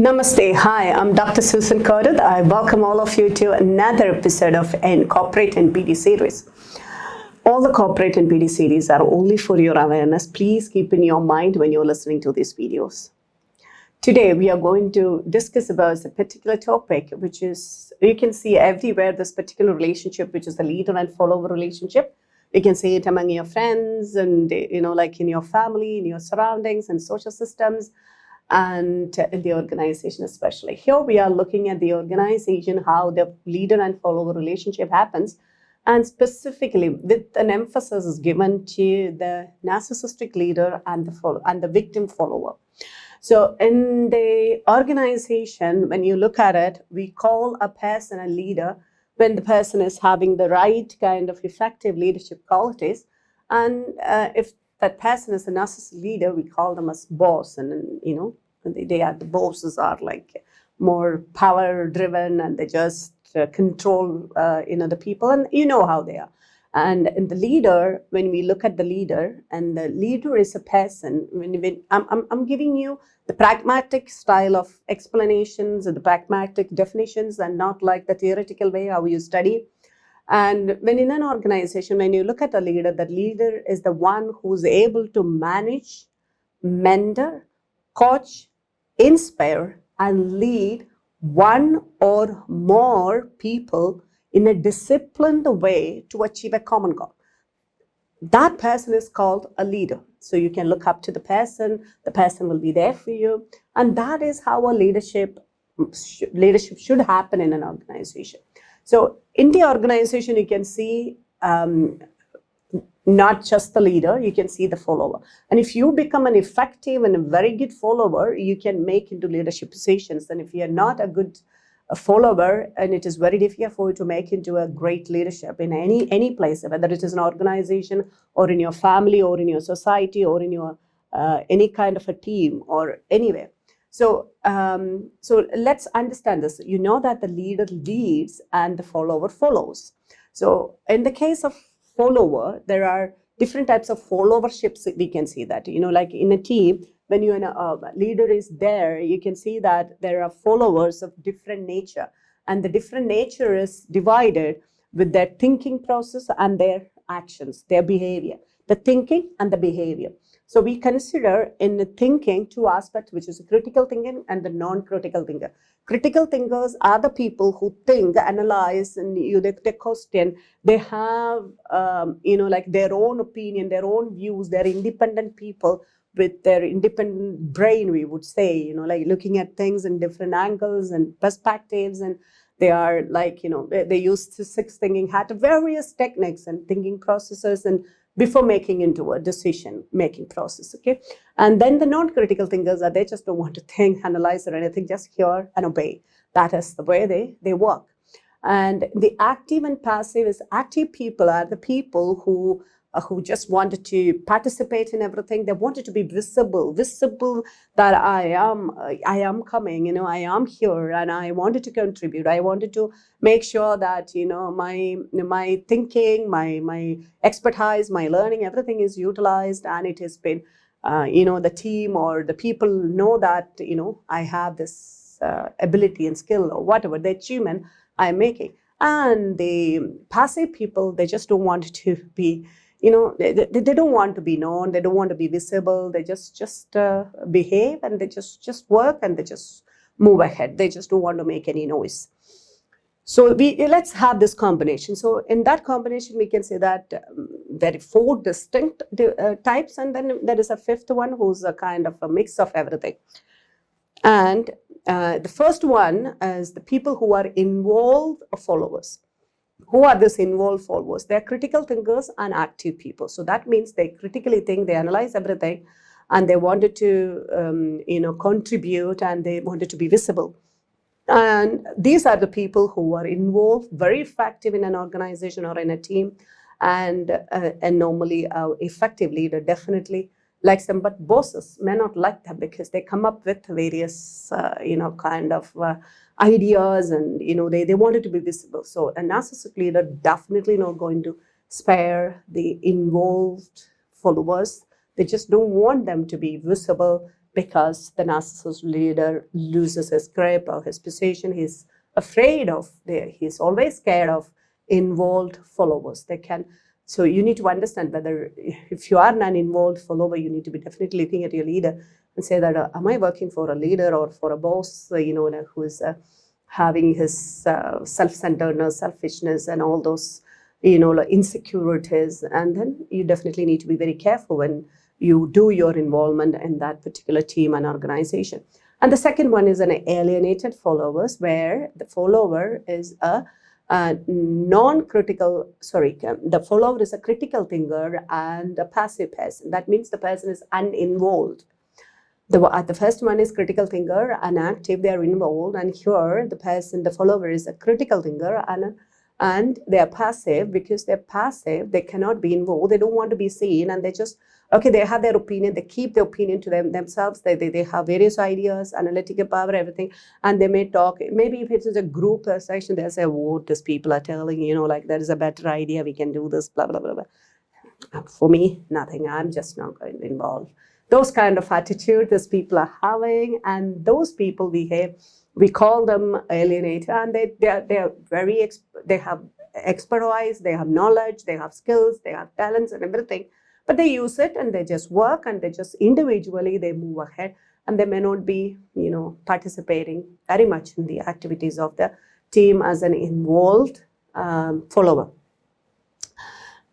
Namaste. Hi, I'm Dr. Susan Corded. I welcome all of you to another episode of Corporate NPD series. All the Corporate NPD series are only for your awareness. Please keep in your mind when you're listening to these videos. Today, we are going to discuss about a particular topic, which is, you can see everywhere this particular relationship, which is the leader and follower relationship. You can see it among your friends and, like in your family, in your surroundings and social systems, and in the organization especially. Here we are looking at the organization, how the leader and follower relationship happens, and specifically with an emphasis is given to the narcissistic leader and the victim follower. So in the organization, when you look at it, we call a person a leader when the person is having the right kind of effective leadership qualities. And if that person is a narcissistic leader, we call them as boss. And the bosses are like more power driven, and they just control the people, and you know how they are. And in the leader, when we look at the leader, and the leader is a person, I'm giving you the pragmatic style of explanations and the pragmatic definitions, and not like the theoretical way how you study. And when in an organization, when you look at a leader, the leader is the one who's able to manage, mentor, coach, inspire, and lead one or more people in a disciplined way to achieve a common goal. That person is called a leader. So you can look up to the person will be there for you. And that is how a leadership should happen in an organization. So in the organization, you can see not just the leader, you can see the follower. And if you become an effective and a very good follower, you can make into leadership positions. And if you're not a good follower, and it is very difficult for you to make into a great leadership in any place, whether it is an organization or in your family or in your society or in your any kind of a team or anywhere. So let's understand this. You know that the leader leads and the follower follows. So in the case of follower, there are different types of followerships. We can see that, like in a team, when you a leader is there, you can see that there are followers of different nature, and the different nature is divided with their thinking process and their actions, their behavior, the thinking and the behavior. So we consider in the thinking two aspects, which is critical thinking and the non-critical thinker. Critical thinkers are the people who think, analyze, and they question. They have, like their own opinion, their own views. They're independent people with their independent brain, we would say, like looking at things in different angles and perspectives. And they are like, they use the six thinking hat, various techniques and thinking processes, and before making into a decision making process. Okay. And then the non-critical thinkers they just don't want to think, analyze, or anything, just hear and obey. That is the way they work. And the active and passive is active people are the people who just wanted to participate in everything. They wanted to be visible that I am coming, I am here, and I wanted to contribute. I wanted to make sure that, my thinking, my expertise, my learning, everything is utilized, and it has been, the team or the people know that, I have this ability and skill or whatever, the achievement I'm making. And the passive people, they just don't want to be, they don't want to be known. They don't want to be visible. They just behave, and they just work, and they just move ahead. They just don't want to make any noise. So let's have this combination. So in that combination, we can say that there are four distinct types, and then there is a fifth one who's a kind of a mix of everything. And the first one is the people who are involved followers. Who are these involved followers? They're critical thinkers and active people. So that means they critically think, they analyze everything, and they wanted to, contribute, and they wanted to be visible. And these are the people who are involved, very effective in an organization or in a team. And normally an effective leader definitely likes them, but bosses may not like them because they come up with various, kind of ideas, and, they wanted to be visible. So a narcissistic leader definitely not going to spare the involved followers. They just don't want them to be visible. because the narcissist leader loses his grip or his position. He's afraid of, he's always scared of involved followers. So you need to understand whether, if you are an involved follower, you need to be definitely looking at your leader and say that, am I working for a leader or for a boss, who is having his self-centeredness, selfishness, and all those, insecurities. And then you definitely need to be very careful when you do your involvement in that particular team and organization. And the second one is an alienated followers, where the follower is the follower is a critical thinker and a passive person. That means the person is uninvolved. The first one is critical thinker and active, they are involved. And here the follower is a critical thinker and they are passive. Because they're passive, they cannot be involved, they don't want to be seen, and they just, okay, they have their opinion, they keep their opinion to themselves. They have various ideas, analytical power, everything, and they may talk. Maybe if it is a group session, they'll say, what these people are telling, like, there is a better idea, we can do this, blah, blah, blah, blah. For me, nothing, I'm just not going to involve. Those kind of attitude these people are having, and those people we call them alienated, and they have expertise, they have knowledge, they have skills, they have talents and everything, but they use it and they just work and they just individually they move ahead, and they may not be participating very much in the activities of the team as an involved follower.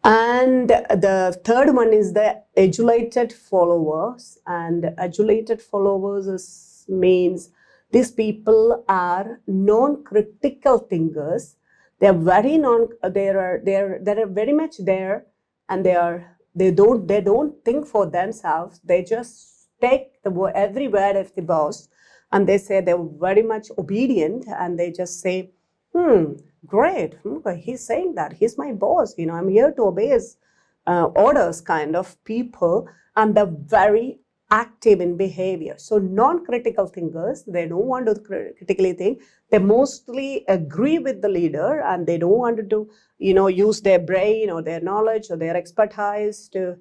And the third one is the adulated followers. And adulated followers means these people are non-critical thinkers. They are very they're very much there, and they don't think for themselves. They just take every word of the boss, and they say they're very much obedient, and they just say, great, he's saying that, he's my boss, I'm here to obey his orders kind of people. And they're very active in behavior. So non-critical thinkers, they don't want to critically think. They mostly agree with the leader, and they don't want to use their brain or their knowledge or their expertise to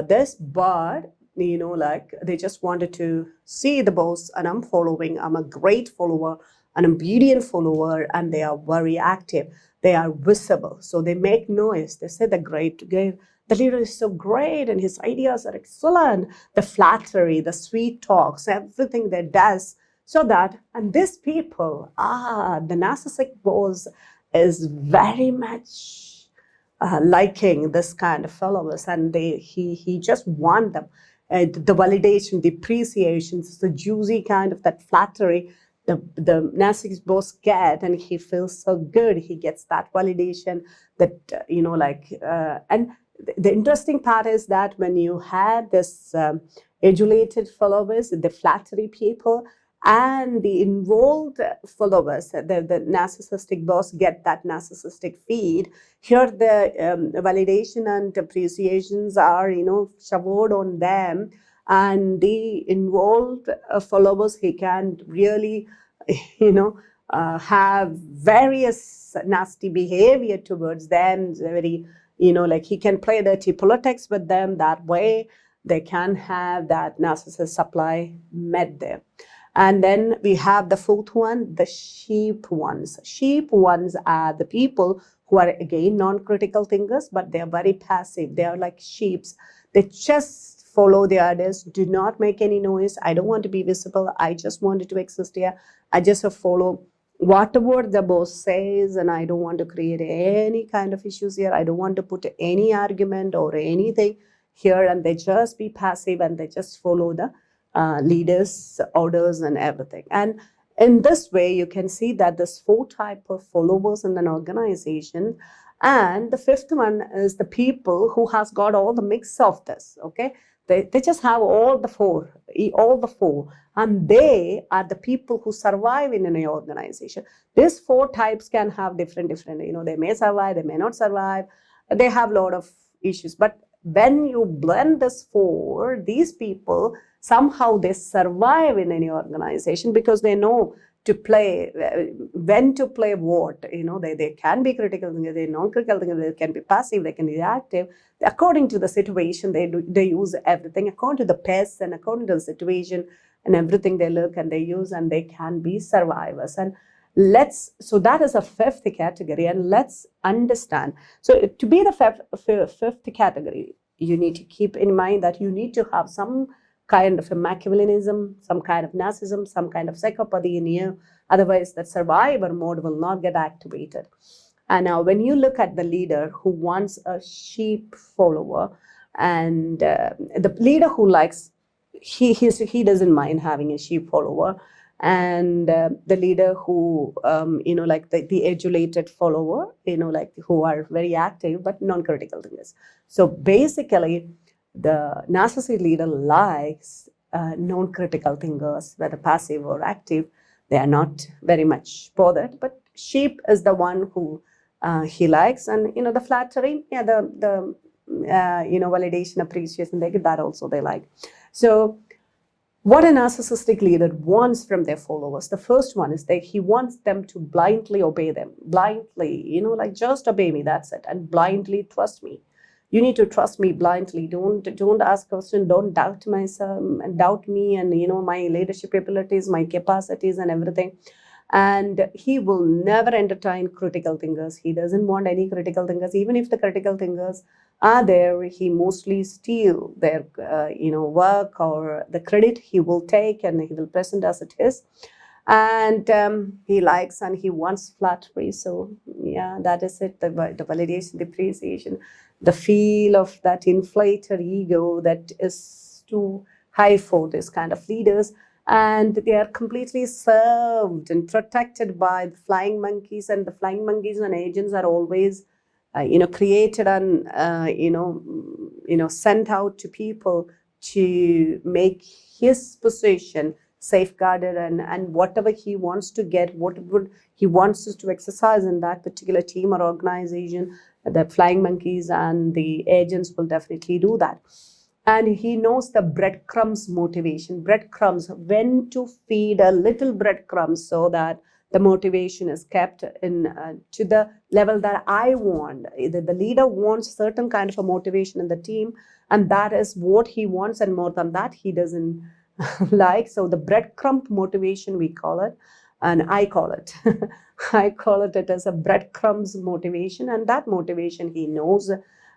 this, but they just wanted to see the boss, and I'm following, I'm a great follower, an obedient follower, and they are very active. They are visible, so they make noise. They say the leader is so great and his ideas are excellent. The flattery, the sweet talks, everything they does, so that, and these people, the narcissistic boss is very much liking this kind of followers, and he just want them. The validation, the appreciation, the juicy kind of that flattery, the narcissist boss get, and he feels so good. He gets that validation that, and the interesting part is that when you had this adulated followers, the flattery people, and the involved followers, the narcissistic boss get that narcissistic feed. Here the validation and appreciations are, showered on them, and the involved followers, he can really, have various nasty behavior towards them. Very, he can play dirty politics with them. That way they can have that narcissist supply met there. And then we have the fourth one, the sheep ones. Sheep ones are the people who are, again, non-critical thinkers, but they are very passive. They are like sheep. They just follow the orders, do not make any noise. I don't want to be visible. I just wanted to exist here. I just follow whatever the boss says, and I don't want to create any kind of issues here. I don't want to put any argument or anything here, and they just be passive, and they just follow the leaders' orders and everything. And in this way, you can see that there's 4 types of followers in an organization. And the fifth one is the people who has got all the mix of this, okay? They just have all the four, and they are the people who survive in an organization. These 4 types can have different, they may survive, they may not survive. They have a lot of issues. But when you blend this 4, these people, somehow they survive in any organization because they know to play, when to play what. They can be critical thinkers, they're non-critical thinkers, they can be passive, they can be active. According to the situation, they use everything according to the person, according to the situation, and everything they look and they use, and they can be survivors. And so that is a fifth category, and let's understand. So to be the fifth category, you need to keep in mind that you need to have some kind of a Machiavellianism, some kind of narcissism, some kind of psychopathy in you. Otherwise, that survivor mode will not get activated. And now, when you look at the leader who wants a sheep follower, and the leader who likes, he doesn't mind having a sheep follower, and the leader who like the adulated follower, like who are very active but non-critical thinkers. So basically, the narcissistic leader likes non-critical thinkers, whether passive or active. They are not very much bothered, but sheep is the one who he likes. And the flattery, the validation, appreciation, they get that also, they like. So what a narcissistic leader wants from their followers, the first one is that he wants them to blindly obey them, blindly, like just obey me, that's it, and blindly trust me. You need to trust me blindly. Don't ask questions. Don't doubt myself and doubt me and my leadership abilities, my capacities, and everything. And he will never entertain critical thinkers. He doesn't want any critical thinkers. Even if the critical thinkers are there, he mostly steal their work or the credit he will take, and he will present as it is. And he likes and he wants flattery. So yeah, that is it. The validation, the appreciation, the feel of that inflated ego that is too high for this kind of leaders. And they are completely served and protected by the flying monkeys, and the flying monkeys and agents are always created and sent out to people to make his position safeguarded, and whatever he wants to get, what would he wants us to exercise in that particular team or organization, the flying monkeys and the agents will definitely do that. And he knows the breadcrumbs motivation, breadcrumbs, when to feed a little breadcrumbs so that the motivation is kept in to the level that I want. The leader wants certain kind of a motivation in the team, and that is what he wants, and more than that he doesn't like. So the breadcrumb motivation, we call it, and I call it I call it as a breadcrumbs motivation, and that motivation he knows.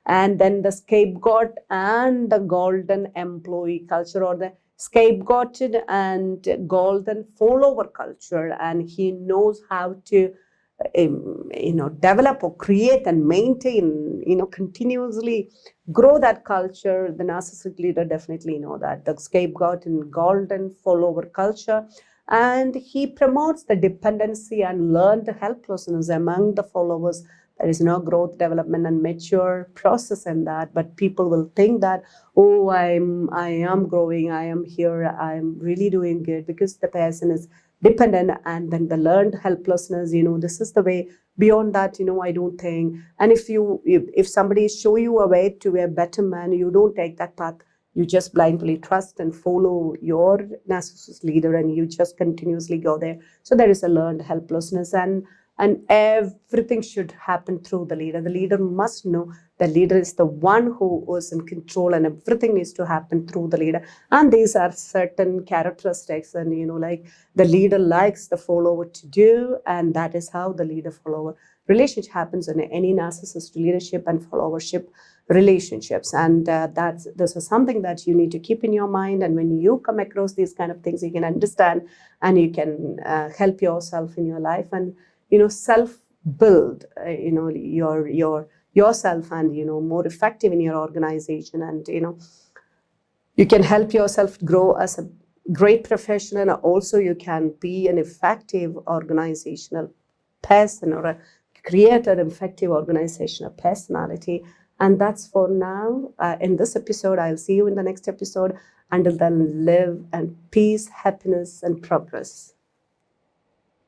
And then the scapegoat and the golden employee culture, or the scapegoated and golden follower culture, and he knows how to develop or create and maintain, continuously grow that culture. The narcissistic leader definitely know that, the scapegoat and golden follower culture. And he promotes the dependency and learned helplessness among the followers. There is no growth, development, and mature process in that. But people will think that, oh, I am growing, I am here, I am really doing good, because the person is dependent. And then the learned helplessness, this is the way. Beyond that, I don't think. And if somebody show you a way to a better man, you don't take that path. You just blindly trust and follow your narcissist leader, and you just continuously go there. So there is a learned helplessness, and everything should happen through the leader. The leader must know the leader is the one who is in control, and everything needs to happen through the leader. And these are certain characteristics, and like the leader likes the follower to do, and that is how the leader-follower relationship happens in any narcissist leadership and followership relationships. And this is something that you need to keep in your mind. And when you come across these kind of things, you can understand, and you can help yourself in your life, and self-build, yourself, and more effective in your organization, and you can help yourself grow as a great professional, and also you can be an effective organizational person, or create an effective organizational personality. And that's for now. In this episode, I'll see you in the next episode. Until then, live and peace, happiness, and progress.